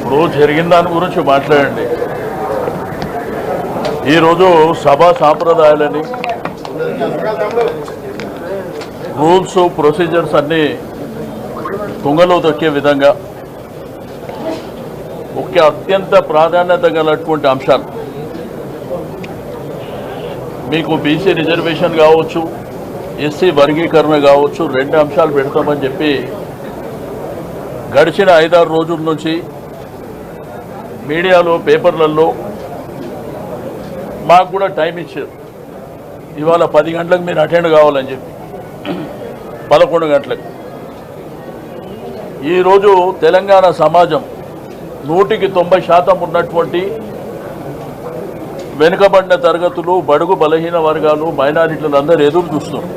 ఇప్పుడు జరిగిన దాని గురించి మాట్లాడండి. ఈరోజు సభా సాంప్రదాయాలని, రూల్స్, ప్రొసీజర్స్ అన్నీ తుంగలో తొక్కే విధంగా ఒక అత్యంత ప్రాధాన్యత గలటువంటి అంశాలు, మీకు బీసీ రిజర్వేషన్ కావచ్చు, ఎస్సీ వర్గీకరణ కావచ్చు, 2 అంశాలు పెడతామని చెప్పి గడిచిన 5-6 రోజుల నుంచి మీడియాలో, పేపర్లలో మాకు కూడా టైం ఇచ్చారు. ఇవాళ 10 గంటలకు మీరు అటెండ్ కావాలని చెప్పి 11 గంటలకు. ఈరోజు తెలంగాణ సమాజం 100% ఉన్నటువంటి వెనుకబడిన తరగతులు, బడుగు బలహీన వర్గాలు, మైనారిటీలు అందరూ ఎదురు చూస్తున్నారు.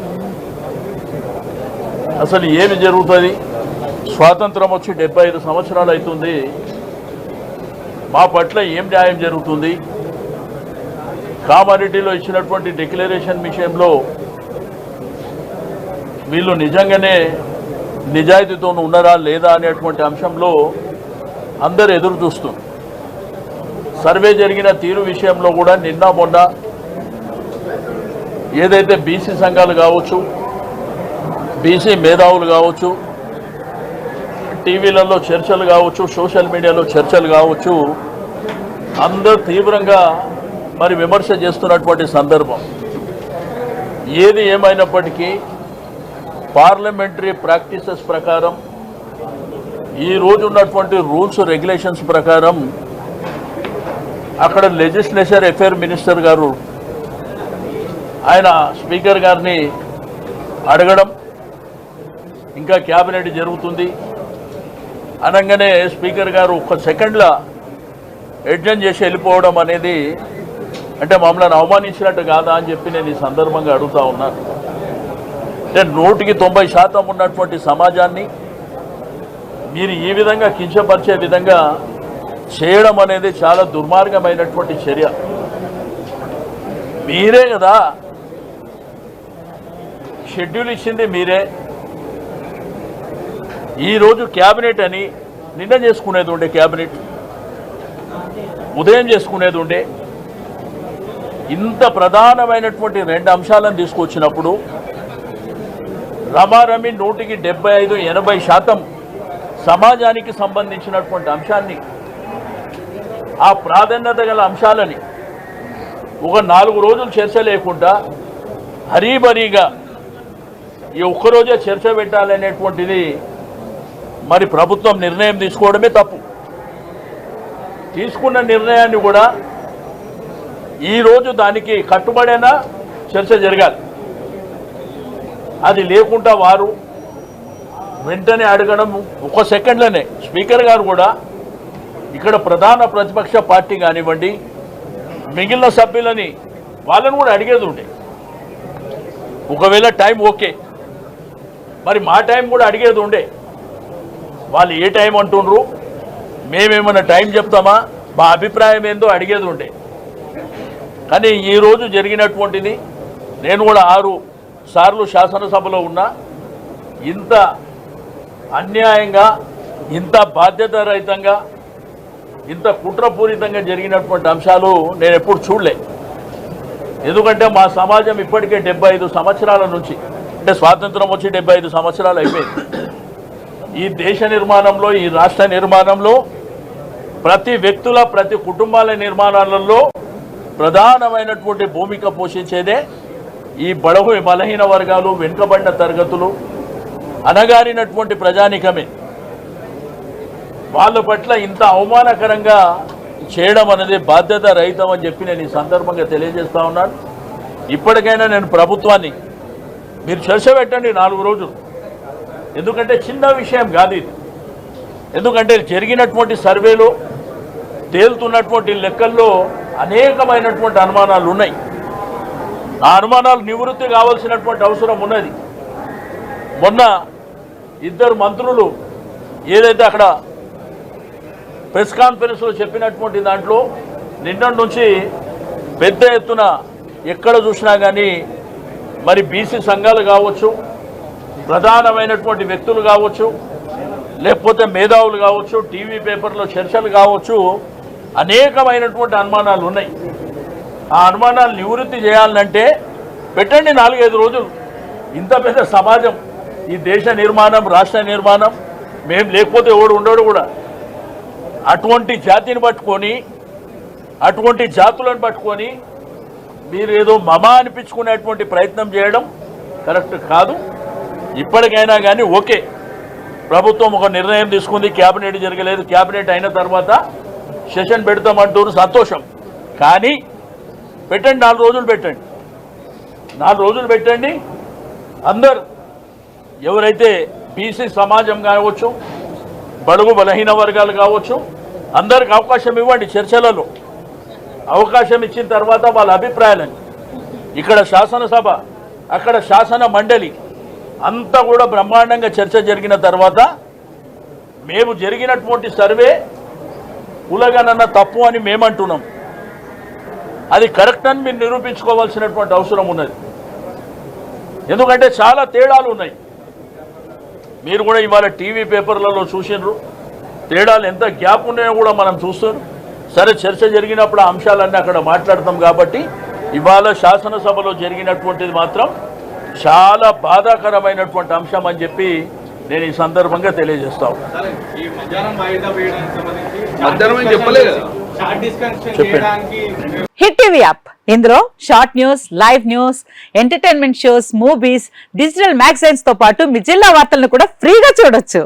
అసలు ఏమి జరుగుతుంది? స్వాతంత్రం వచ్చి 75 సంవత్సరాలు అవుతుంది. మా పట్ల ఏం న్యాయం జరుగుతుంది? కామారెడ్డిలో ఇచ్చినటువంటి డిక్లరేషన్ విషయంలో వీళ్ళు నిజంగానే నిజాయితీతో ఉన్నారా లేదా అనేటువంటి అంశంలో అందరూ ఎదురు చూస్తున్నారు. సర్వే జరిగిన తీరు విషయంలో కూడా నిన్న మొన్న ఏదైతే బీసీ సంఘాలు కావచ్చు, బీసీ మేధావులు కావచ్చు, టీవీలలో చర్చలు కావచ్చు, సోషల్ మీడియాలో చర్చలు కావచ్చు, అందరూ తీవ్రంగా మరి విమర్శ చేస్తున్నటువంటి సందర్భం. ఏది ఏమైనప్పటికీ పార్లమెంటరీ ప్రాక్టీసెస్ ప్రకారం, ఈ రోజు ఉన్నటువంటి రూల్స్ రెగ్యులేషన్స్ ప్రకారం అక్కడ లెజిస్లేచర్ అఫేర్ మినిస్టర్ గారు ఆయన స్పీకర్ గారిని అడగడం, ఇంకా క్యాబినెట్ జరుగుతుంది అనగానే స్పీకర్ గారు 1 సెకండ్లో అడ్జర్న్ చేసి వెళ్ళిపోవడం అనేది అంటే మమ్మల్ని అవమానించినట్టు కాదా అని చెప్పి నేను ఈ సందర్భంగా అడుగుతా ఉన్నాను. అంటే 190% ఉన్నటువంటి సమాజాన్ని మీరు ఈ విధంగా కించపరిచే విధంగా చేయడం అనేది చాలా దుర్మార్గమైనటువంటి చర్య. మీరే కదా షెడ్యూల్ ఇచ్చింది, మీరే. ఈరోజు క్యాబినెట్ అని నిన్న చేసుకునేది ఉండే, క్యాబినెట్ ఉదయం చేసుకునేది ఉండే. ఇంత ప్రధానమైనటువంటి 2 అంశాలను తీసుకొచ్చినప్పుడు రమారమి 175-80% సమాజానికి సంబంధించినటువంటి అంశాన్ని, ఆ ప్రాధాన్యత గల అంశాలని ఒక 4 రోజులు చర్చ లేకుండా హరీబరీగా ఈ ఒక్కరోజే చర్చ పెట్టాలనేటువంటిది మరి ప్రభుత్వం నిర్ణయం తీసుకోవడమే తప్పు. తీసుకున్న నిర్ణయాన్ని కూడా ఈరోజు దానికి కట్టుబడైనా చర్చ జరగాలి. అది లేకుండా వారు వెంటనే అడగడం 1 సెకండ్లోనే. స్పీకర్ గారు కూడా ఇక్కడ ప్రధాన ప్రతిపక్ష పార్టీ కానివ్వండి, మిగిలిన సభ్యులని వాళ్ళని కూడా అడిగేది ఉండే. ఒకవేళ టైం ఓకే, మరి మా టైం కూడా అడిగేది ఉండే. వాళ్ళు ఏ టైం అంటుండ్రు, మేమేమన్నా టైం చెప్తామా, మా అభిప్రాయం ఏందో అడిగేది ఉండే. కానీ ఈరోజు జరిగినటువంటిది, నేను కూడా 6 సార్లు శాసనసభలో ఉన్నా, ఇంత అన్యాయంగా, ఇంత బాధ్యతారహితంగా, ఇంత కుట్రపూరితంగా జరిగినటువంటి అంశాలు నేను ఎప్పుడు చూడలే. ఎందుకంటే మా సమాజం ఇప్పటికే 75 సంవత్సరాల నుంచి, అంటే స్వాతంత్రం వచ్చి 75 సంవత్సరాలు అయిపోయింది. ఈ దేశ నిర్మాణంలో, ఈ రాష్ట్ర నిర్మాణంలో, ప్రతి వ్యక్తుల, ప్రతి కుటుంబాల నిర్మాణాలలో ప్రధానమైనటువంటి భూమిక పోషించేదే ఈ బడుగు బలహీన వర్గాలు, వెనుకబడిన తరగతులు, అనగారినటువంటి ప్రజానికమే. వాళ్ళ పట్ల ఇంత అవమానకరంగా చేయడం అనేది బాధ్యత రహితం అని చెప్పి నేను ఈ సందర్భంగా తెలియజేస్తా ఉన్నాను. ఇప్పటికైనా నేను ప్రభుత్వాన్ని, మీరు చర్చ పెట్టండి 4 రోజులు. ఎందుకంటే చిన్న విషయం కాదు ఇది. ఎందుకంటే జరిగినటువంటి సర్వేలో తేలుతున్నటువంటి లెక్కల్లో అనేకమైనటువంటి అనుమానాలు ఉన్నాయి. ఆ అనుమానాలు నివృత్తి కావాల్సినటువంటి అవసరం ఉన్నది. మొన్న 2 మంత్రులు ఏదైతే అక్కడ ప్రెస్ కాన్ఫరెన్స్లో చెప్పినటువంటి దాంట్లో నిన్నటి నుంచి పెద్ద ఎత్తున ఎక్కడ చూసినా కానీ మరి బీసీ సంఘాలు కావచ్చు, ప్రధానమైనటువంటి వ్యక్తులు కావచ్చు, లేకపోతే మేధావులు కావచ్చు, టీవీ పేపర్లో చర్చలు కావచ్చు, అనేకమైనటువంటి అనుమానాలు ఉన్నాయి. ఆ అనుమానాలు నివృత్తి చేయాలంటే పెట్టండి 4-5 రోజులు. ఇంత పెద్ద సమాజం, ఈ దేశ నిర్మాణం, రాష్ట్ర నిర్మాణం, మేము లేకపోతే ఎవడు ఉండడు కూడా. అటువంటి జాతిని పట్టుకొని, అటువంటి జాతులను పట్టుకొని మీరు ఏదో మమా అనిపించుకునేటువంటి ప్రయత్నం చేయడం కరెక్ట్ కాదు. ఇప్పటికైనా కానీ ఓకే, ప్రభుత్వం ఒక నిర్ణయం తీసుకుంది, క్యాబినెట్ జరగలేదు, క్యాబినెట్ అయిన తర్వాత సెషన్ పెడతామంటూరు, సంతోషం. కానీ పెట్టండి, 4 రోజులు పెట్టండి, 4 రోజులు పెట్టండి. అందరు ఎవరైతే బీసీ సమాజం కావచ్చు, బడుగు బలహీన వర్గాలు కావచ్చు, అందరికి అవకాశం ఇవ్వండి. చర్చలలో అవకాశం ఇచ్చిన తర్వాత వాళ్ళ అభిప్రాయాలని ఇక్కడ శాసనసభ, అక్కడ శాసన మండలి అంతా కూడా బ్రహ్మాండంగా చర్చ జరిగిన తర్వాత మేము జరిగినటువంటి సర్వే కులగణన తప్పు అని మేమంటున్నాం. అది కరెక్ట్ అని మీరు నిరూపించుకోవాల్సినటువంటి అవసరం ఉన్నది. ఎందుకంటే చాలా తేడాలు ఉన్నాయి. మీరు కూడా ఇవాళ టీవీ పేపర్లలో చూసినారు, తేడాలు ఎంత గ్యాప్ ఉన్నాయో కూడా మనం చూస్తున్నాం. సరే, చర్చ జరిగినప్పుడు ఆ అంశాలన్నీ అక్కడ మాట్లాడతాం. కాబట్టి ఇవాళ శాసనసభలో జరిగినటువంటిది మాత్రం చాలా బాధాకరమైనటువంటి అంశం అని చెప్పి నేను ఈ సందర్భంగా తెలియజేస్తాను. హిట్ టీవీ యాప్, ఇందులో short news, live news, entertainment shows, movies, digital magazines తో పాటు మీ జిల్లా వార్తలను కూడా ఫ్రీగా చూడొచ్చు.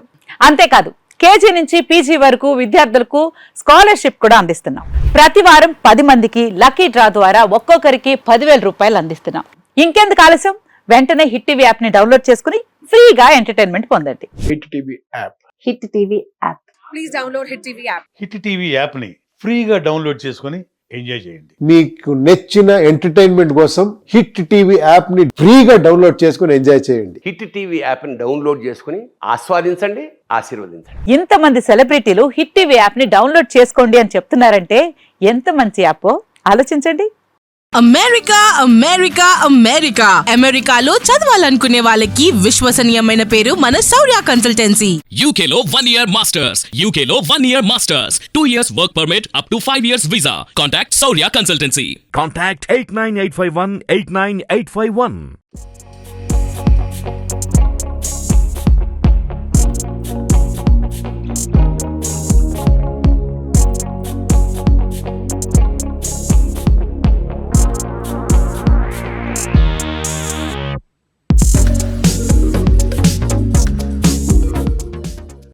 అంతేకాదు, కేజీ నుంచి పీజీ వరకు విద్యార్థులకు స్కాలర్షిప్ కూడా అందిస్తున్నాం. ప్రతి వారం 10 మందికి లక్కీ డ్రా ద్వారా ఒక్కొక్కరికి 10,000 రూపాయలు అందిస్తున్నాం. ఇంకెందుకు ఆలస్యం, వెంటనే హిట్ టీవీ యాప్ ని డౌన్లోడ్ చేసుకుని ఫ్రీగా ఎంటర్టైన్మెంట్ పొందండి. Hit TV app. Hit TV app. Please download hit TV app. Hit TV app ని ఫ్రీగా డౌన్లోడ్ చేసుకుని ఎంజాయ్ చేయండి. మీకు నచ్చిన ఎంటర్టైన్మెంట్ కోసం హిట్ టీవీ యాప్ ని ఫ్రీగా డౌన్లోడ్ చేసుకుని ఎంజాయ్ చేయండి. హిట్ టీవీ యాప్ ని డౌన్లోడ్ చేసుకుని ఆస్వాదించండి, ఆశీర్వదించండి. ఇంతమంది సెలబ్రిటీలు హిట్ టీవీ యాప్ ని డౌన్లోడ్ చేసుకోండి అని చెప్తున్నారంటే ఎంత మంచి యాప్ ఆలోచించండి. అమెరికా అమెరికా అమెరికా అమెరికాలో చదవాలనుకునే వాళ్ళకి విశ్వసనీయమైన పేరు మన శౌర్య కన్సల్టెన్సీ. UK లో 1 year masters. UK లో 1 year masters. 2 years work permit up to 5 years visa. Contact Saurya Consultancy. Contact 89851 89851.